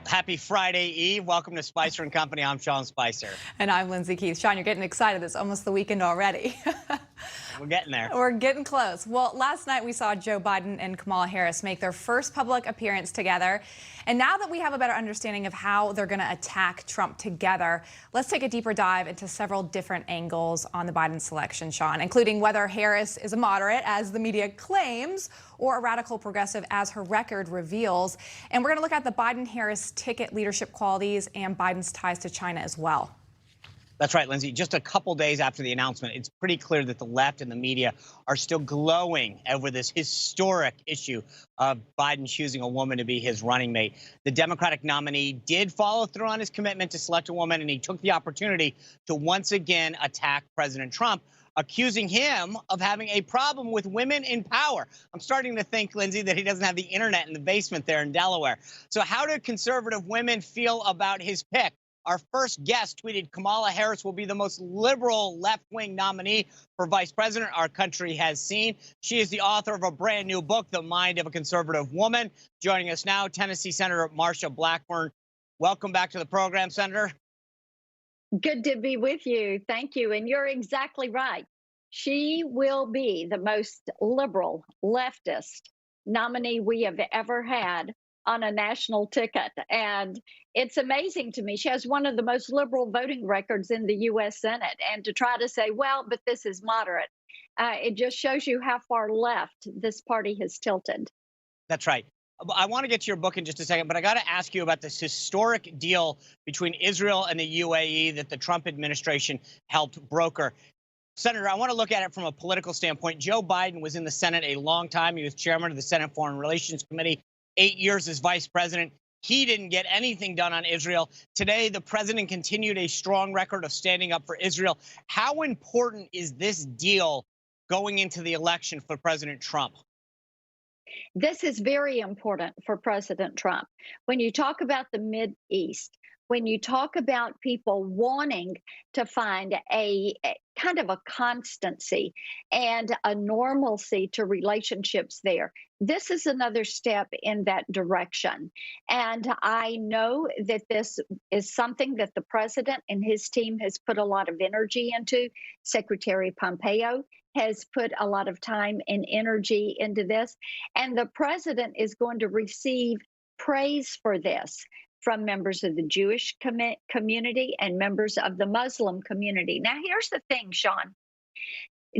Happy Friday Eve. Welcome to Spicer and Company. I'm Sean Spicer. And I'm Lindsay Keith. Sean, you're getting excited. It's almost the weekend already. We're getting there. We're getting close. Well, last night we saw Joe Biden and Kamala Harris make their first public appearance together. And now that we have a better understanding of how they're going to attack Trump together, let's take a deeper dive into several different angles on the Biden selection, Sean, including whether Harris is a moderate, as the media claims, or a radical progressive, as her record reveals. And we're going to look at the Biden-Harris ticket leadership qualities and Biden's ties to China as well. That's right, Lindsay. Just a couple days after the announcement, it's pretty clear that the left and the media are still glowing over this historic issue of Biden choosing a woman to be his running mate. The Democratic nominee did follow through on his commitment to select a woman, and he took the opportunity to once again attack President Trump, accusing him of having a problem with women in power. I'm starting to think, Lindsay, that he doesn't have the internet in the basement there in Delaware. So how do conservative women feel about his pick? Our first guest tweeted Kamala Harris will be the most liberal left-wing nominee for vice president our country has seen. She is the author of a brand new book, The Mind of a Conservative Woman. Joining us now, Tennessee Senator Marsha Blackburn. Welcome back to the program, Senator. Good to be with you. Thank you. And you're exactly right. She will be the most liberal leftist nominee we have ever had on a national ticket. And it's amazing to me. She has one of the most liberal voting records in the U.S. Senate. And to try to say, well, but this is moderate, it just shows you how far left this party has tilted. That's right. I want to get to your book in just a second, but I got to ask you about this historic deal between Israel and the UAE that the Trump administration helped broker. Senator, I want to look at it from a political standpoint. Joe Biden was in the Senate a long time. He was chairman of the Senate Foreign Relations Committee, 8 years as vice president. He didn't get anything done on Israel. Today, the president continued a strong record of standing up for Israel. How important is this deal going into the election for President Trump? This is very important for President Trump. When you talk about the Mideast, when you talk about people wanting to find a kind of a constancy and a normalcy to relationships there, this is another step in that direction. And I know that this is something that the president and his team has put a lot of energy into. Secretary Pompeo has put a lot of time and energy into this. And the president is going to receive praise for this from members of the Jewish community and members of the Muslim community. Now, here's the thing, Sean.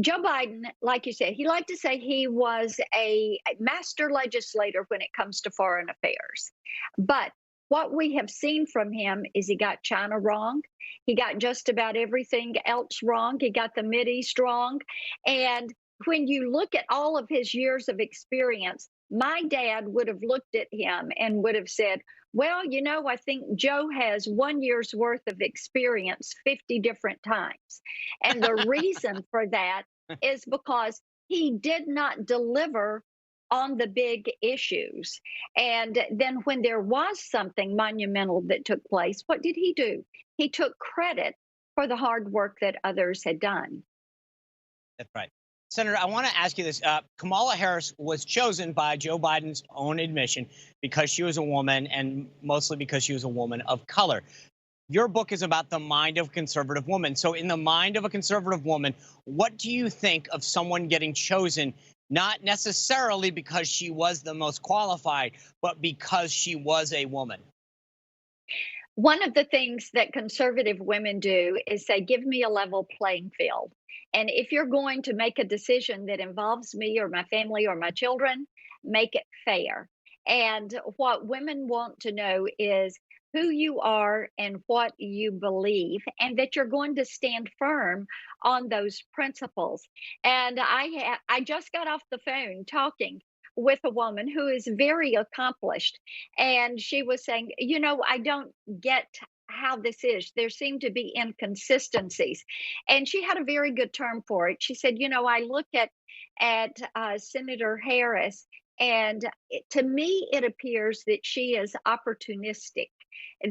Joe Biden, like you said, he liked to say he was a master legislator when it comes to foreign affairs. But what we have seen from him is he got China wrong. He got just about everything else wrong. He got the Mideast wrong. And when you look at all of his years of experience, my dad would have looked at him and would have said, well, you know, I think Joe has 1 year's worth of experience 50 different times. And the reason for that is because he did not deliver on the big issues. And then when there was something monumental that took place, what did he do? He took credit for the hard work that others had done. That's right. Senator, I want to ask you this. Kamala Harris was chosen by Joe Biden's own admission because she was a woman, and mostly because she was a woman of color. Your book is about the mind of a conservative woman. So in the mind of a conservative woman, what do you think of someone getting chosen, not necessarily because she was the most qualified, but because she was a woman? One of the things that conservative women do is say, give me a level playing field. And if you're going to make a decision that involves me or my family or my children, make it fair. And what women want to know is who you are and what you believe, and that you're going to stand firm on those principles. And I just got off the phone talking with a woman who is very accomplished, and she was saying, you know, I don't get how this is. There seem to be inconsistencies. And she had a very good term for it. She said, you know, I look at Senator Harris, and to me, it appears that she is opportunistic,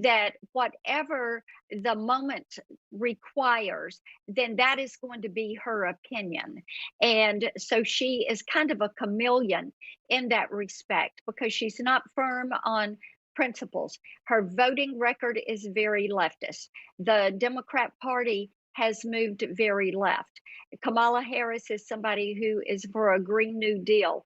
that whatever the moment requires, then that is going to be her opinion. And so she is kind of a chameleon in that respect, because she's not firm on principles. Her voting record is very leftist. The Democrat Party has moved very left. Kamala Harris is somebody who is for a Green New Deal.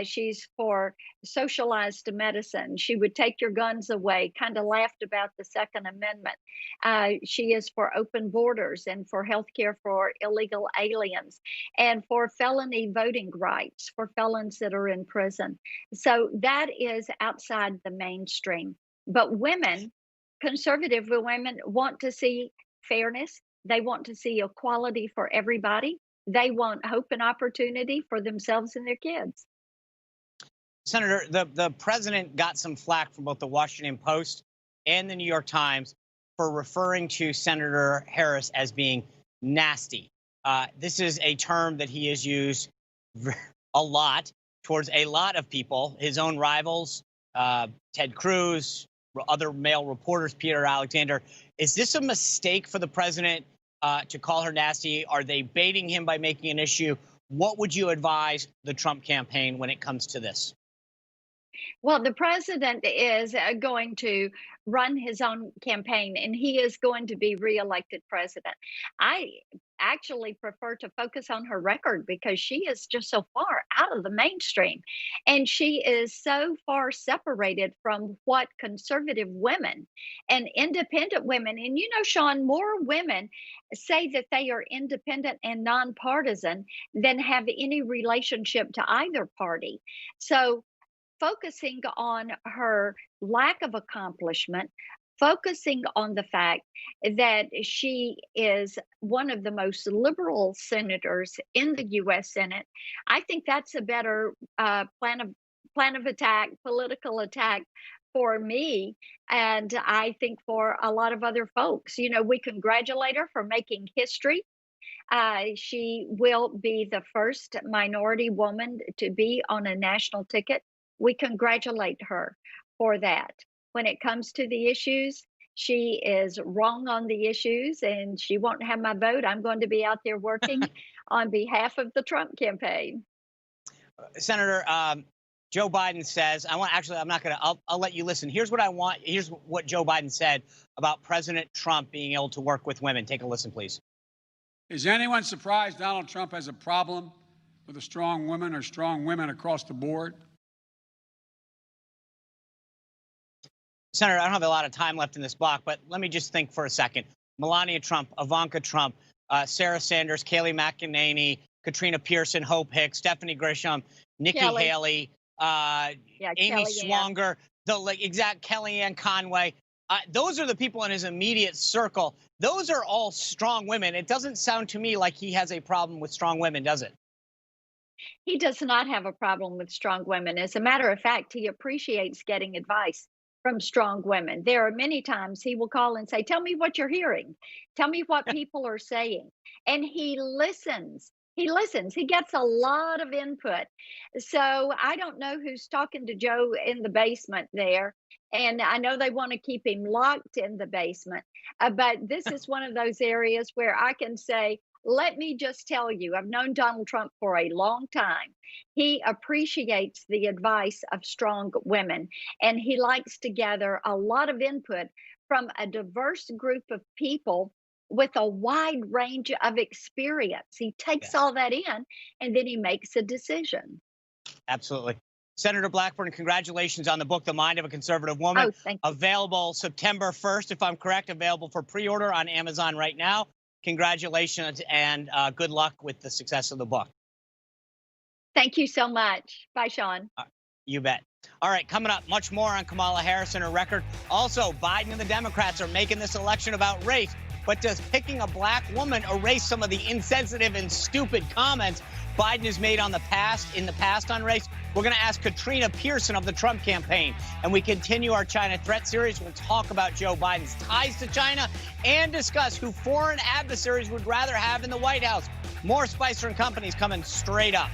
She's for socialized medicine. She would take your guns away, kind of laughed about the Second Amendment. She is for open borders and for health care for illegal aliens and for felony voting rights for felons that are in prison. So that is outside the mainstream. But women, conservative women, want to see fairness. They want to see equality for everybody. They want hope and opportunity for themselves and their kids. Senator, the president got some flack from both the Washington Post and the New York Times for referring to Senator Harris as being nasty. This is a term that he has used a lot towards a lot of people, his own rivals, Ted Cruz, other male reporters, Peter Alexander. Is this a mistake for the president to call her nasty? Are they baiting him by making an issue? What would you advise the Trump campaign when it comes to this? Well, the president is going to run his own campaign and he is going to be reelected president. I actually prefer to focus on her record because she is just so far out of the mainstream and she is so far separated from what conservative women and independent women, and you know, Sean, more women say that they are independent and nonpartisan than have any relationship to either party. So focusing on her lack of accomplishment, focusing on the fact that she is one of the most liberal senators in the U.S. Senate, I think that's a better plan of attack, political attack for me, and I think for a lot of other folks. You know, we congratulate her for making history. She will be the first minority woman to be on a national ticket. We congratulate her for that. When it comes to the issues, she is wrong on the issues and she won't have my vote. I'm going to be out there working on behalf of the Trump campaign. Senator, Joe Biden says, I'm not going to, I'll let you listen. Here's what I want. Here's what Joe Biden said about President Trump being able to work with women. Take a listen, please. Is anyone surprised Donald Trump has a problem with a strong woman or strong women across the board? Senator, I don't have a lot of time left in this block, but let me just think for a second. Melania Trump, Ivanka Trump, Sarah Sanders, Kayleigh McEnany, Katrina Pearson, Hope Hicks, Stephanie Grisham, Nikki Haley, Amy Swanger, Kellyanne Conway. Those are the people in his immediate circle. Those are all strong women. It doesn't sound to me like he has a problem with strong women, does it? He does not have a problem with strong women. As a matter of fact, he appreciates getting advice from strong women. There are many times he will call and say, tell me what you're hearing. Tell me what people are saying. And he listens. He listens. He gets a lot of input. So I don't know who's talking to Joe in the basement there. And I know they want to keep him locked in the basement. But this is one of those areas where I can say, let me just tell you, I've known Donald Trump for a long time. He appreciates the advice of strong women, and he likes to gather a lot of input from a diverse group of people with a wide range of experience. He takes all that in, and then he makes a decision. Absolutely. Senator Blackburn, congratulations on the book, The Mind of a Conservative Woman. Oh, thank you. Available September 1st, if I'm correct, available for pre-order on Amazon right now. Congratulations and good luck with the success of the book. Thank you so much. Bye, Sean. You bet. All right, coming up, much more on Kamala Harris and her record. Also, Biden and the Democrats are making this election about race. But does picking a black woman erase some of the insensitive and stupid comments Biden has made in the past on race? We're going to ask Katrina Pearson of the Trump campaign. And we continue our China threat series. We'll talk about Joe Biden's ties to China and discuss who foreign adversaries would rather have in the White House. More Spicer and Company's coming straight up.